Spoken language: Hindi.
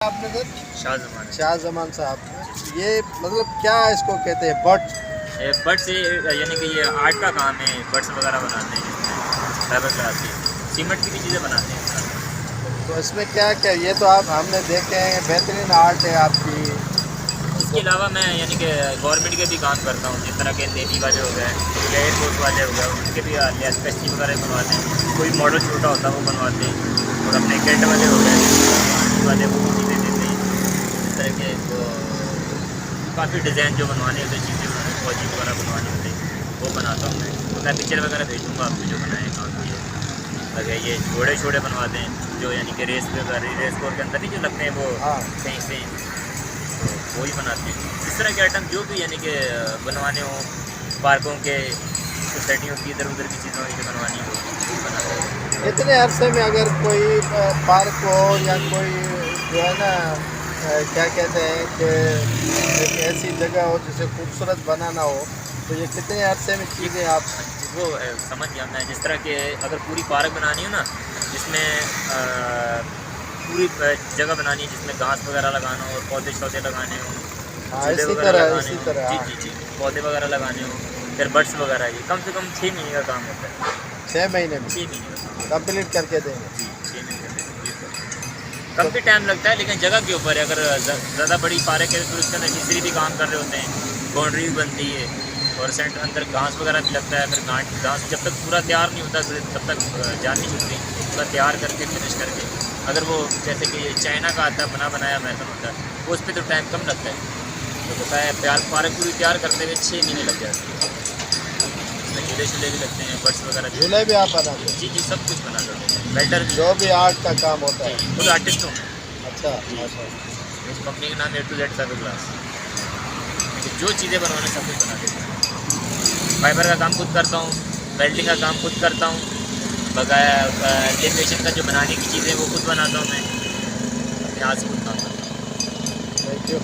आपने सर शाहजमान। शाहजमान साहब, ये मतलब क्या इसको कहते हैं, बट बर्ड से यानी कि ये आर्ट का काम है, बर्ड्स वगैरह बनाते हैं जिसमें फाइबर ग्लास की सीमेंट की भी चीज़ें बनाते हैं। तो इसमें क्या क्या, ये तो आप हमने देखे हैं बेहतरीन आर्ट है आपकी। इसके अलावा मैं यानी कि गवर्नमेंट के भी काम करता हूँ, जिस तरह के नेवी वाले हो गए या एयरफोर्स वाले हो गए, उनके भी स्पेशली वगैरह बनवाते हैं। कोई मॉडल छोटा होता है वो बनवाते हैं, और अपने कैट वाले हो गए आर्मी वाले वो भी चीज़ें देते हैं। इस तरह के काफ़ी डिज़ाइन जो बनवाने होते हैं, चीज़ें बनाने फौजी वगैरह बनवाने होते हैं, वो बनाता हूँ मैं। तो मैं पिक्चर वगैरह भेजूँगा आपको जो बनाए काम किए। अगर ये छोटे छोटे बनवाते हैं जो यानी कि रेस कोर के अंदर नहीं जो लगते हैं वो हाँ। कहीं से, तो वही बनाते हैं। इस तरह के आइटम जो भी यानी कि बनवाने हो, पार्कों के सोसाइटियों की इधर उधर की चीज़ों की बनवानी हो, वो बनाते हैं। इतने अरसे में अगर कोई पार्क हो या कोई जो है ना क्या कहते हैं कि एक ऐसी जगह हो जिसे खूबसूरत बनाना हो, तो ये कितने अरसे में चीज़ें आप। वो समझ गया मैं। जिस तरह के अगर पूरी पार्क बनानी हो ना, जिसमें पूरी जगह बनानी है, जिसमें घास वगैरह लगाना हो और पौधे शौधे लगाने हो, हाँ, झूले इसी वगैरह तरह लगाने इसी हो, तरह जी हाँ। जी जी, पौधे वगैरह लगाने हो, फिर बर्ड्स वगैरह, ये कम से कम 6 महीने का काम होता है। 6 महीने में 6 महीने का काम, कंप्लीट करके देंगे। जी 6 महीने का कम भी टाइम लगता है, लेकिन जगह के ऊपर है। अगर ज़्यादा बड़ी पार्क है तो उसके अंदर मिस्त्री भी काम कर रहे होते हैं, बाउंड्री भी बनती है, और सेंटर अंदर घास वगैरह भी लगता है। फिर घास जब तक पूरा तैयार नहीं होता तब तक जान नहीं छूटती, पूरा तैयार करके फिनिश करके। अगर वो जैसे कि चाइना का आता है बना बनाया मैदान होता है, वो उस पर तो टाइम कम लगता है। तो होता है पार्क पूरी तैयार करते हुए 6 महीने लग जाते हैं। उसमें झूले शूले भी लगते हैं, बर्ड्स वगैरह भी। झूले भी आप बनाते हैं? जी जी, सब कुछ बना देते हैं, बेल्टर भी। जो भी आर्ट का काम होता है। जी, खुद आर्टिस्ट हूँ। अच्छा अच्छा। इस कंपनी का नाम A to Z fibre glass. जो चीज़ें बनवाना सब कुछ बना देता हूँ। फाइबर का काम खुद करता हूँ, वेल्डिंग का काम खुद करता हूँ, बकाया लेमिनेशन का जो बनाने की चीज़ें वो खुद बनाता हूँ मैं, अपने हाथ से खुद काम करता हूँ। Thank you.